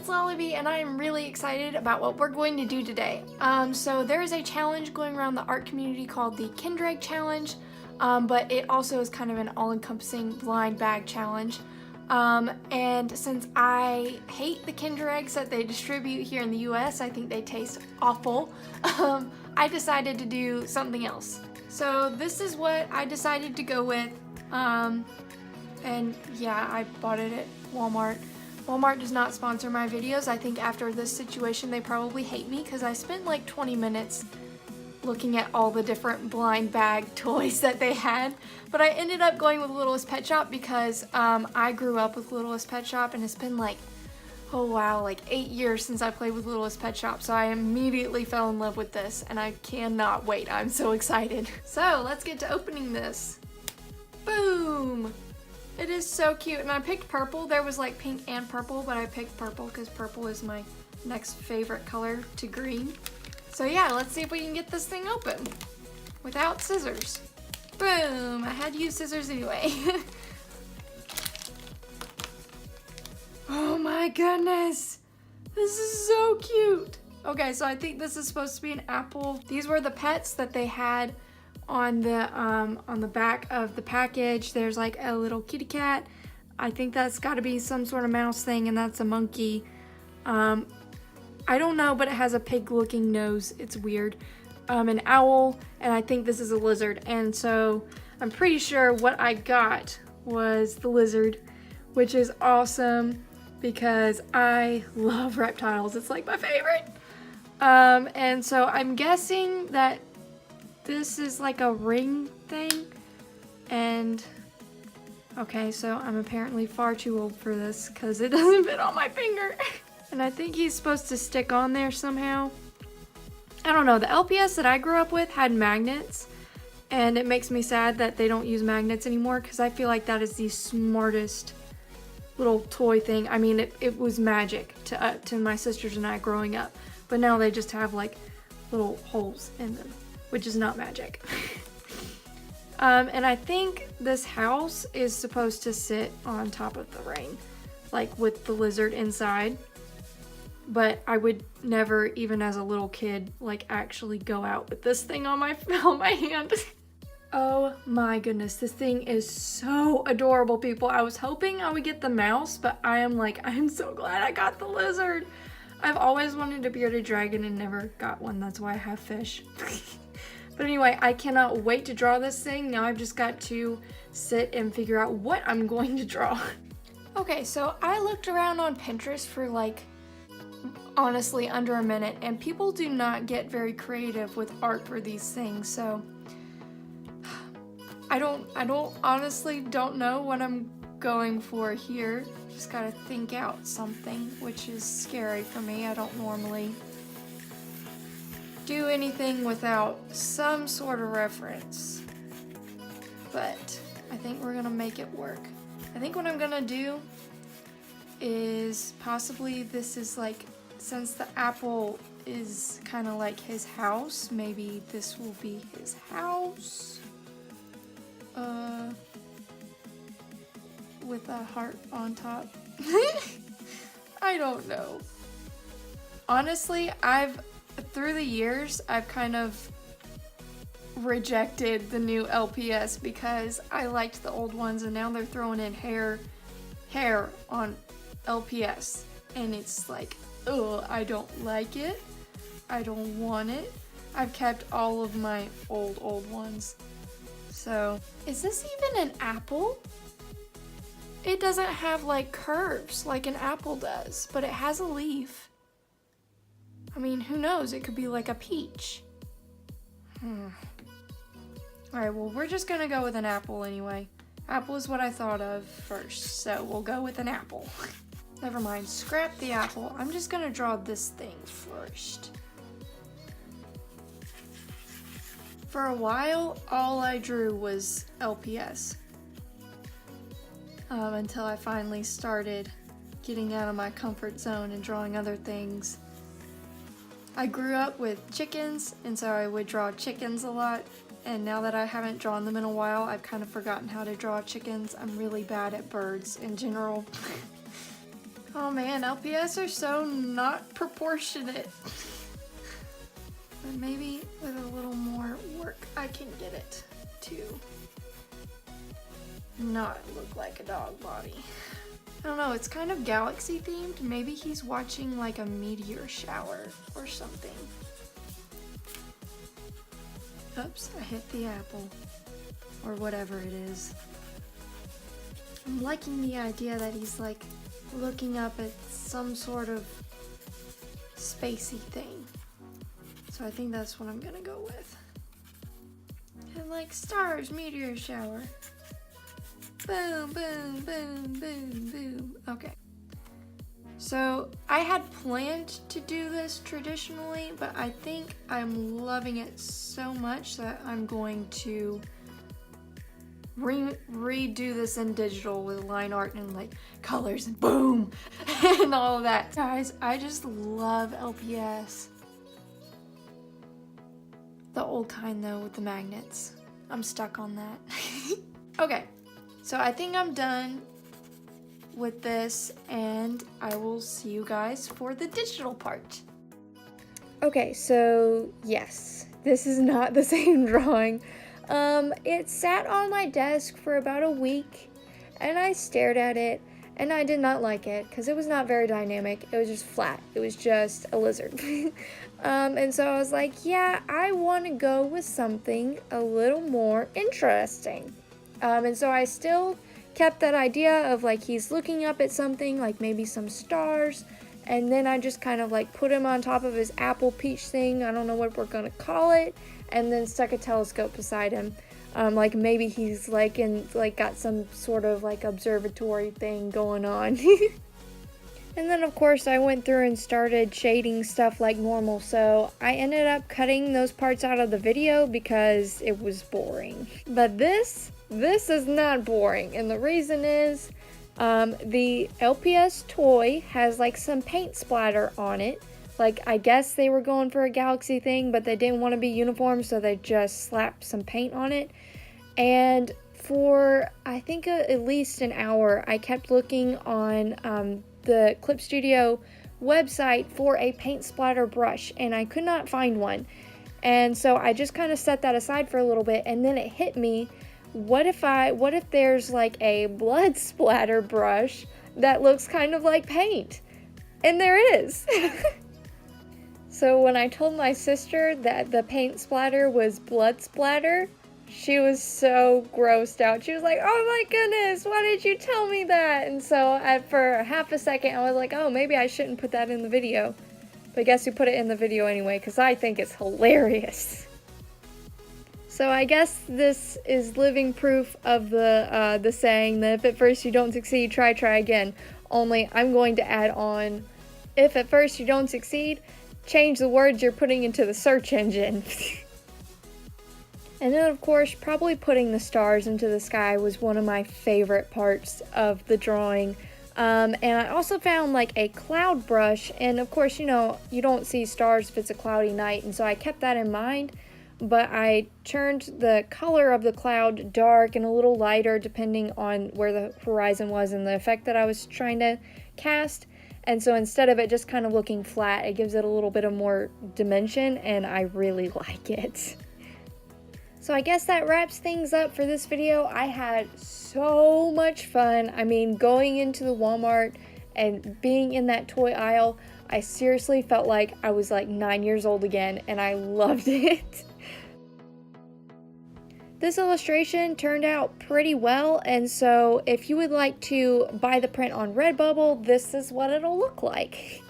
it's Lullaby, and I am really excited about what we're going to do today. So there is a challenge going around the art community called the Kinder Egg Challenge, but it also is kind of an all-encompassing blind bag challenge. And since I hate the Kinder Eggs that they distribute here in the US, I think they taste awful, I decided to do something else. So this is what I decided to go with, and yeah, I bought it at Walmart. Walmart does not sponsor my videos. I think after this situation they probably hate me because I spent like 20 minutes looking at all the different blind bag toys that they had. But I ended up going with Littlest Pet Shop because I grew up with Littlest Pet Shop, and it's been like, oh wow, like 8 years since I played with Littlest Pet Shop. So I immediately fell in love with this and I cannot wait. I'm so excited. So let's get to opening this. Boom! It is so cute, and I picked purple. There was like pink and purple, but I picked purple because purple is my next favorite color to green. So yeah, let's see if we can get this thing open without scissors. Boom! I had to use scissors anyway. Oh my goodness! This is so cute! Okay, so I think this is supposed to be an apple. These were the pets that they had on the back of the package. There's like a little kitty cat. I think that's got to be some sort of mouse thing, and that's a monkey. I don't know, but it has a pig looking nose. It's weird. An owl, and I think this is a lizard. And so I'm pretty sure what I got was the lizard, which is awesome because I love reptiles. It's like my favorite. And so I'm guessing that this is like a ring thing, and okay, so I'm apparently far too old for this because it doesn't fit on my finger. And I think he's supposed to stick on there somehow. I don't know, the LPS that I grew up with had magnets, and it makes me sad that they don't use magnets anymore because I feel like that is the smartest little toy thing. I mean, it was magic to my sisters and I growing up, but now they just have like little holes in them, which is not magic. And I think this house is supposed to sit on top of the ring, like with the lizard inside. But I would never, even as a little kid, like actually go out with this thing on my hand. Oh my goodness, this thing is so adorable, people. I was hoping I would get the mouse, but I'm so glad I got the lizard. I've always wanted a bearded dragon and never got one. That's why I have fish. But anyway, I cannot wait to draw this thing. Now I've just got to sit and figure out what I'm going to draw. Okay, so I looked around on Pinterest for like, honestly, under a minute, and people do not get very creative with art for these things, so I honestly don't know what I'm going for here. Just gotta think out something, which is scary for me. I don't normally do anything without some sort of reference, but I think we're gonna make it work. I think what I'm gonna do is possibly this is like, since the apple is kind of like his house, maybe this will be his house with a heart on top. I don't know. Honestly, through the years, I've kind of rejected the new LPS because I liked the old ones, and now they're throwing in hair on LPS, and it's like, ugh, I don't like it. I don't want it. I've kept all of my old ones. So, is this even an apple? It doesn't have like curves like an apple does, but it has a leaf. I mean, who knows? It could be like a peach. Alright, well, we're just gonna go with an apple anyway. Apple is what I thought of first, so we'll go with an apple. Never mind, scrap the apple. I'm just gonna draw this thing first. For a while, all I drew was LPS. Until I finally started getting out of my comfort zone and drawing other things. I grew up with chickens, and so I would draw chickens a lot, and now that I haven't drawn them in a while, I've kind of forgotten how to draw chickens. I'm really bad at birds in general. Oh man, LPS are so not proportionate. But maybe with a little more work, I can get it to not look like a dog body. I don't know, it's kind of galaxy themed. Maybe he's watching like a meteor shower or something. Oops, I hit the apple. Or whatever it is. I'm liking the idea that he's like looking up at some sort of spacey thing. So I think that's what I'm gonna go with. And like stars, meteor shower. Boom, boom, boom, boom, boom. Okay. So I had planned to do this traditionally, but I think I'm loving it so much that I'm going to redo this in digital with line art and like colors and boom and all of that. Guys, I just love LPS. The old kind though with the magnets. I'm stuck on that. Okay, so I think I'm done with this and I will see you guys for the digital part. Okay, so yes, this is not the same drawing. It sat on my desk for about a week and I stared at it and I did not like it because it was not very dynamic. It was just flat. It was just a lizard. And so I was like, yeah, I want to go with something a little more interesting. And so I still kept that idea of like he's looking up at something, like maybe some stars, and then I just kind of like put him on top of his apple peach thing, I don't know what we're gonna call it, and then stuck a telescope beside him. Like maybe he's like got some sort of like observatory thing going on. And then of course I went through and started shading stuff like normal, so I ended up cutting those parts out of the video because it was boring. But this is not boring, and the reason is the LPS toy has like some paint splatter on it. Like I guess they were going for a galaxy thing, but they didn't want to be uniform, so they just slapped some paint on it. And for I think at least an hour I kept looking on the Clip Studio website for a paint splatter brush and I could not find one. And so I just kind of set that aside for a little bit, and then it hit me. What if there's like a blood splatter brush that looks kind of like paint? And there it is. So when I told my sister that the paint splatter was blood splatter, she was so grossed out. She was like, oh my goodness, why did you tell me that? And so for half a second I was like, oh, maybe I shouldn't put that in the video. But guess who put it in the video anyway, because I think it's hilarious. So I guess this is living proof of the saying that if at first you don't succeed, try again. Only I'm going to add on, if at first you don't succeed, change the words you're putting into the search engine. And then of course, probably putting the stars into the sky was one of my favorite parts of the drawing. And I also found like a cloud brush, and of course, you know, you don't see stars if it's a cloudy night, and so I kept that in mind. But I turned the color of the cloud dark and a little lighter depending on where the horizon was and the effect that I was trying to cast. And so instead of it just kind of looking flat, it gives it a little bit of more dimension, and I really like it. So I guess that wraps things up for this video. I had so much fun. I mean, going into the Walmart and being in that toy aisle, I seriously felt like I was like 9 years old again, and I loved it. This illustration turned out pretty well, and so if you would like to buy the print on Redbubble, this is what it'll look like.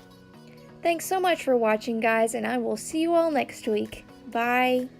Thanks so much for watching, guys, and I will see you all next week. Bye!